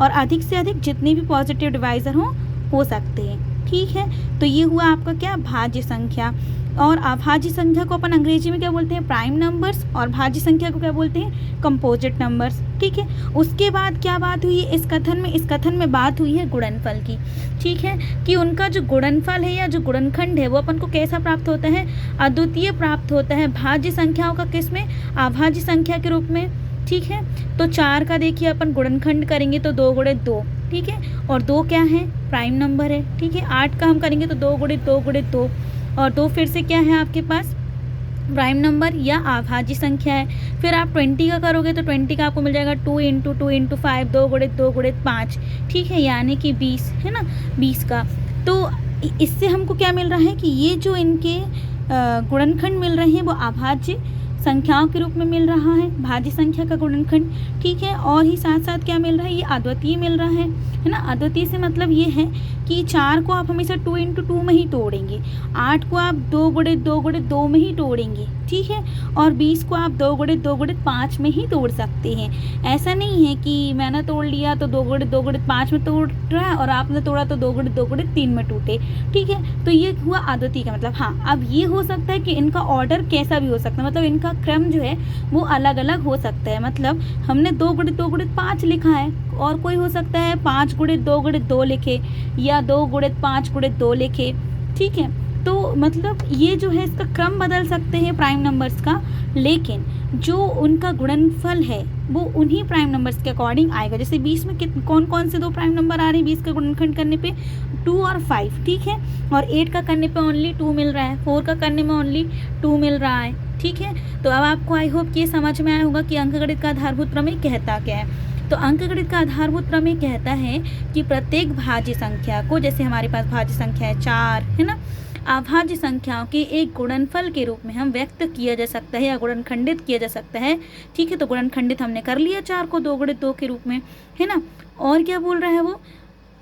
और अधिक से अधिक जितने भी पॉजिटिव डिवाइज़र हों हो सकते हैं। ठीक है, तो ये हुआ आपका क्या, भाज्य संख्या। और अभाज्य संख्या को अपन अंग्रेजी में क्या बोलते हैं, प्राइम नंबर्स, और भाज्य संख्या को क्या बोलते हैं, कंपोजिट नंबर्स। ठीक है, उसके बाद क्या बात हुई है इस कथन में बात हुई है गुणनफल की। ठीक है, कि उनका जो गुणनफल है या जो गुणनखंड है वो अपन को कैसा प्राप्त होता है, अद्वितीय प्राप्त होता है भाज्य संख्याओं का, किस में, अभाज्य संख्या के रूप में। ठीक है, तो 4 का देखिए अपन गुणनखंड करेंगे तो 2 गुणे 2। ठीक है, और 2 क्या है, प्राइम नंबर है। ठीक है, 8 का हम करेंगे तो 2 गुणे 2 गुणे 2, और 2 फिर से क्या है आपके पास, प्राइम नंबर या अभाज्य संख्या है। फिर आप 20 का करोगे तो 20 का आपको मिल जाएगा 2 × 2 × 5, 2 गुणे 2 गुणे 5। ठीक है, यानी कि 20 है ना, 20 का। तो इससे हमको क्या मिल रहा है कि ये जो इनके गुणनखंड मिल रहे हैं वो अभाज्य संख्याओं के रूप में मिल रहा है, भाज्य संख्या का गुणनखंड। ठीक है, और ही साथ साथ क्या मिल रहा है, ये अद्वितीय मिल रहा है ना। अद्वितीय से मतलब ये है कि 4 को आप हमेशा 2 × 2 में ही तोड़ेंगे, 8 को आप 2 गुणे 2 गुणे 2 में ही तोड़ेंगे। ठीक है, और 20 को आप 2 गुणे 2 गुणे 5 में ही तोड़ सकते हैं। ऐसा नहीं है कि मैंने तोड़ लिया तो 2 गुणे 2 गुणे 5 में तोड़ रहा है और आपने तोड़ा तो 2 गुणे 2 गुणे 3 में टूटे। ठीक है, तो ये हुआ अद्वितीय का मतलब। हाँ, अब ये हो सकता है कि इनका ऑर्डर कैसा भी हो सकता है, मतलब इनका क्रम जो है वो अलग अलग हो सकता है। मतलब हमने 2 गुणे 2 गुणे 5 लिखा है, और कोई हो सकता है 5 गुणे 2 गुणे 2 लिखे, या 2 गुणे 5 गुणे 2 लिखे। ठीक है, तो मतलब ये जो है इसका क्रम बदल सकते हैं प्राइम नंबर्स का, लेकिन जो उनका गुणनफल है वो उन्हीं प्राइम नंबर्स के अकॉर्डिंग आएगा। जैसे 20 में कौन कौन से 2 प्राइम नंबर आ रहे हैं 20 का गुणनखंड करने पे, 2 और 5। ठीक है, और 8 का करने पे ओनली 2 मिल रहा है, 4 का करने में ओनली 2 मिल रहा है। ठीक है, तो अब आपको आई होप ये समझ में आया होगा कि अंकगणित का आधारभूत प्रमेय कहता क्या है। तो अंकगणित का आधारभूत प्रमेय कहता है कि प्रत्येक भाज्य संख्या को, जैसे हमारे पास भाज्य संख्या है 4 है ना, अभाज्य संख्याओं के एक गुणनफल के रूप में हम व्यक्त किया जा सकता है या गुणनखंडित किया जा सकता है। ठीक है, तो गुणनखंडित हमने कर लिया 4 को 2 गुणे 2 के रूप में, है ना। और क्या बोल रहा है वो,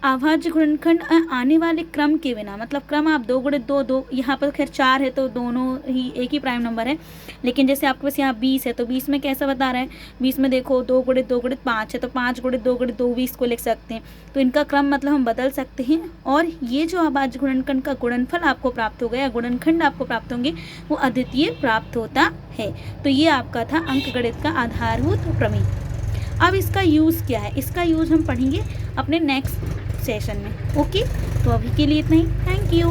अभाज्य गुणनखंड आने वाले क्रम के बिना, मतलब क्रम आप 2 गुणे 2 2, यहाँ पर खैर 4 है तो दोनों ही एक ही प्राइम नंबर है, लेकिन जैसे आपके पास यहाँ 20 है तो 20 में कैसा बता रहा है, 20 में देखो 2 गुणे 2 गुणे 5 है तो 5 गुणे 2 गुणे 2 20 को लिख सकते हैं। तो इनका क्रम मतलब हम बदल सकते हैं, और ये जो अभाज्य गुणनखंड का गुणनफल आपको प्राप्त होगा या गुणनखंड आपको प्राप्त होंगे वो अद्वितीय प्राप्त होता है। तो ये आपका था अंकगणित का आधारभूत प्रमेय। अब इसका यूज़ क्या है, इसका यूज़ हम पढ़ेंगे अपने नेक्स्ट सेशन में। ओके, तो अभी के लिए इतना ही। Thank you.